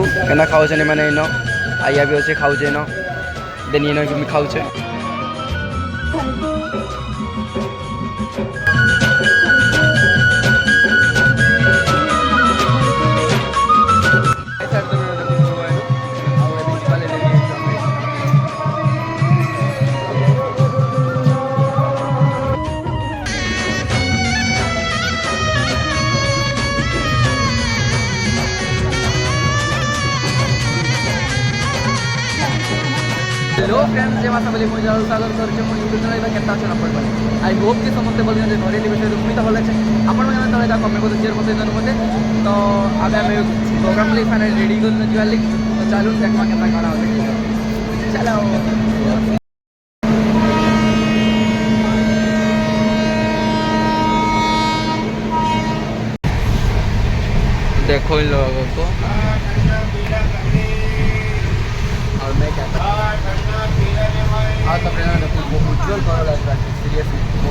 केना खाऊचे नहीं मैंने इनो आइया भी अच्छे खाऊचे इनो देन इनो कि खाऊचे हेलो फ्रेंड्स जय माता बलि मुझे सागर करछे मो यूट्यूब चैनल केता छ अपन आई होप कि समस्त बोल जे घरे विषय मुई तो भल लागछे अपन मन तळे ता कमेंट कर शेयर करते जन मते तो आबे हमें प्रोग्राम ले फाइनल रेडी कर जिवा ले तो चालू देखमा केता करा होले चलो देखो इन लोगों को और मैं कहता हूँ तो वो उज्जवल करो लग रहा है सीरियसली वो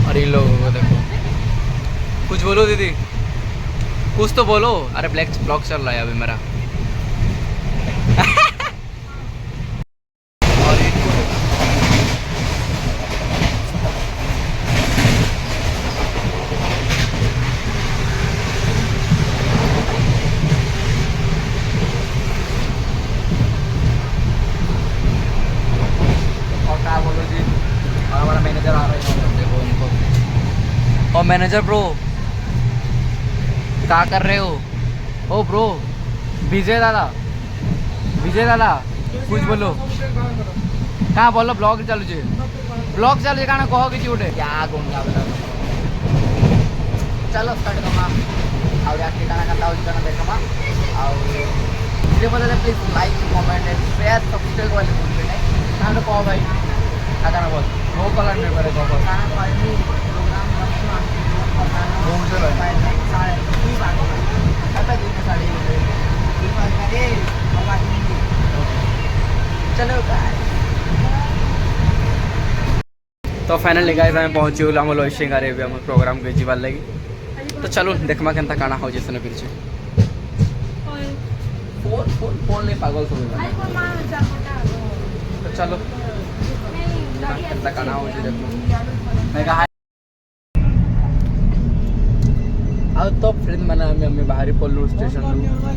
और इन लोगों को देखो कुछ बोलो दीदी कुछ तो बोलो अरे ब्लॉग चल रहा है अभी मेरा और मैनेजर ब्रो क्या कर रहे हो ओ ब्रो विजय दादा कुछ बोलो कहाँ बोलो ब्लॉग चालू कहाँ कह कि गोटे क्या गुंगा चलो स्टार्ट कमा आगे काना काना देखमा आगे please like comment and share subscribe वाले भूल नहीं कहाँ तो कहो भाई क्या बोल वो कलर में करे तो फाइनली गाइस आम पहुँची आम लइसिंग आम प्रोग्राम के जीवार लगी तो चलो देखमा केनता काना हो जैसे फिर फोन ले पागल सब तो चलो केनता काना हो देखो मैं कहा तो फ्रेंड माने हमें बाहरी पल्लू स्टेशन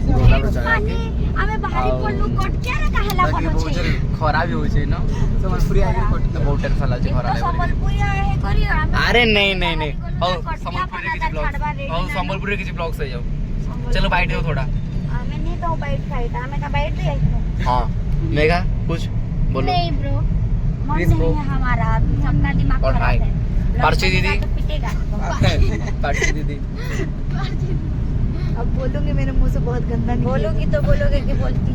रोला रो चला के हमें बाहरी पल्लू कट के रे कहला कोन छै खराब हो छै न संबलपुरी आगे कट तो बहुत टेंशन लागे खराब है संबलपुरी है करी अरे नहीं ओ संबलपुरी के ब्लॉग संबलपुरी के ब्लॉग से जाओ चलो बाइट दो थोड़ा हमें नहीं तो बाइट खाइता हमें का बाइट दे हां मेगा कुछ बोलो नहीं ब्रो मन नहीं है हमारा सबका दिमाग खराब है पार्ची दीदी पार्ची दीदी अब बोलूंगी मेरे मुंह से बहुत गंदा नहीं बोलूंगी तो बोलोगे कि बोलती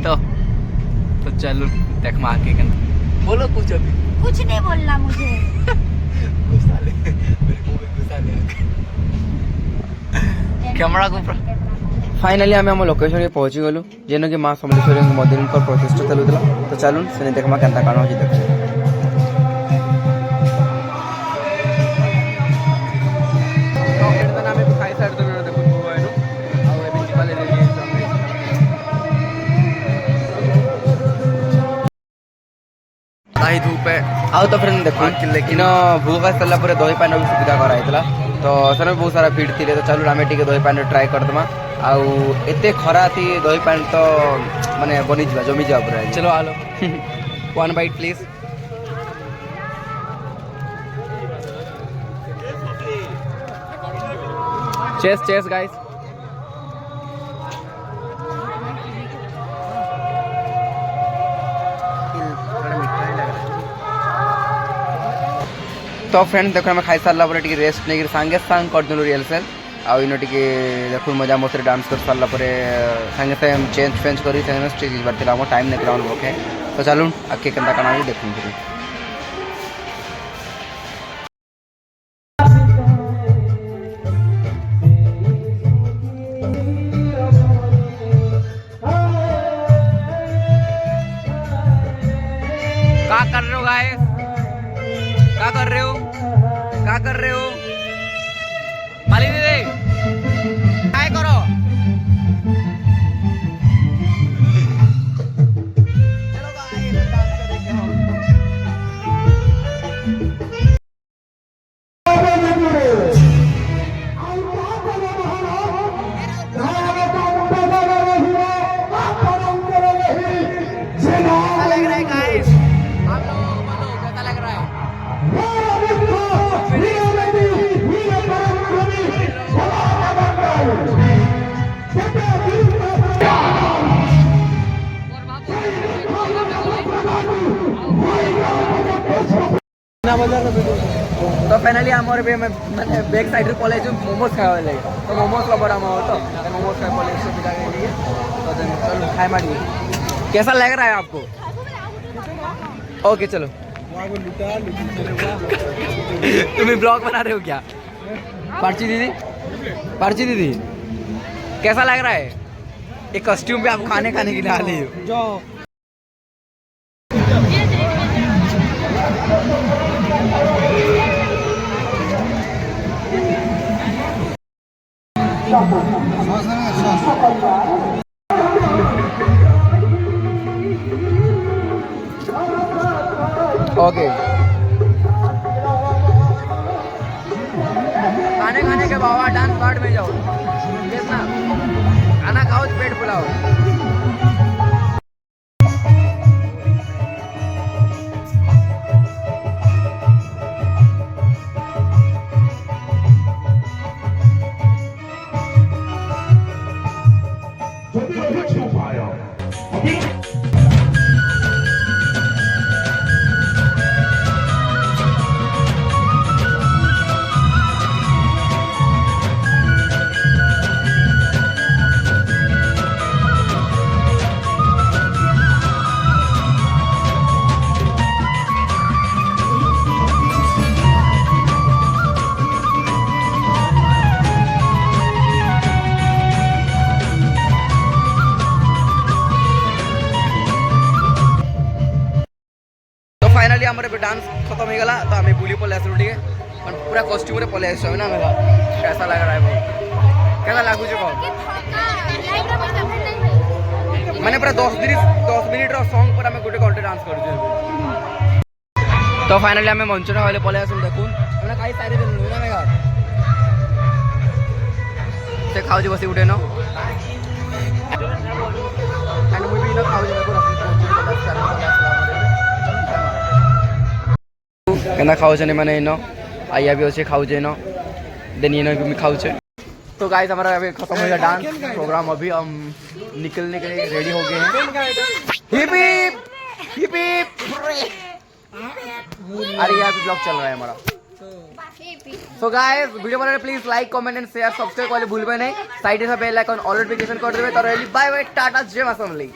तो चलो देख मार के बोलो कुछ अभी कुछ नहीं बोलना मुझे गुस्सा ले मेरे मुंह में गुस्सा ले कैमरा को फाइनली आम आम लोकेशन पहुँची गलु जेन कि माँ समलेश्वरी मंदिर प्रतिष्ठा चलूला तो चलून से देखमा केनता काना हो देख धूप है आउ तो फ्रेंड देखो लेकिन भूख सारा पर दही पानी भी सुविधा कराइला तो सर बहुत सारा भीड़ थी तो चलू आम टे दही पानी ट्राए करदमा आउ एते खरा थी दही पानी तो माने बनी जा जमी जा पूरा चलो आलो 1 बाइट प्लीज चेस गाइस तो फ्रेंड देखो आम खाई सारा पर रेस्ट नहीं सांगे सांग करदेलु रिहर्सल आउ इन टे देखो मजा मस्ती डांस कर सारा सांगे सागे चेंज फेंज कर स्टेज बार टाइम नहीं पके तो चलू आगे के काना देखूँ गाइस, क्या कर रहे हो, क्या कर रहे हो? माली दीदी काय करो? चलो गाइस, डांस करेंगे हम। कैसा लग रहा है गाइस? आप लोगों को बोलो कैसा लग रहा है? तो फाइनली आमर बे मैंने बैक साइड रे कॉलेज मोमोज खावा लगे तो मोमोज का बड़ा माहौल तो मोमोज का कॉलेज से बिता के लिए तो चलो खाए मारिए। कैसा लग रहा है आपको? ओके चलो। तुम्हें ब्लॉग बना रहे हो क्या? पर्ची दीदी कैसा लग रहा है? एक कॉस्ट्यूम पे आप खाने के लिए आ रही हो। ओके खाने के बाबा डांस पार्ट में जाओ, देखना खाना खाओ पेट फुलाओ। फाइनली आम डांस खत्म हो गला तो आम बुली पलि आसलु टे पूरा कॉस्ट्यूम रे पलि आस ना मेरा कैसा लग रहा है बहुत कैसा लगुच कह मैंने पूरा 10 मिनिट सॉन्ग पर आम गोटे घंटे डांस कर तो फाइनली आम मंचना वाले पलि आसलु देखुन मैंने खाई सारी दिन ना मेघा से खाऊ बस गुटे न एंड मुझे भी खाऊ केना खाऊचे मैंने इन आइया भी अच्छे खाऊचे न देन इन भी खाऊचे। तो गाइस हमारा अभी खत्म हो गया डांस प्रोग्राम, अभी हम निकलने के लिए रेडी हो गए हैं। हिप हिप हिप हिप अरे यहाँ पे ब्लॉग चल रहा है हमारा। सो गाइस वीडियो बनाने please like comment and share subscribe वाले भूल नहीं, साइड से बेल आइकन ऑल नोटिफिकेशन कर देवे। तो बाय बाय टाटा जय मां समली।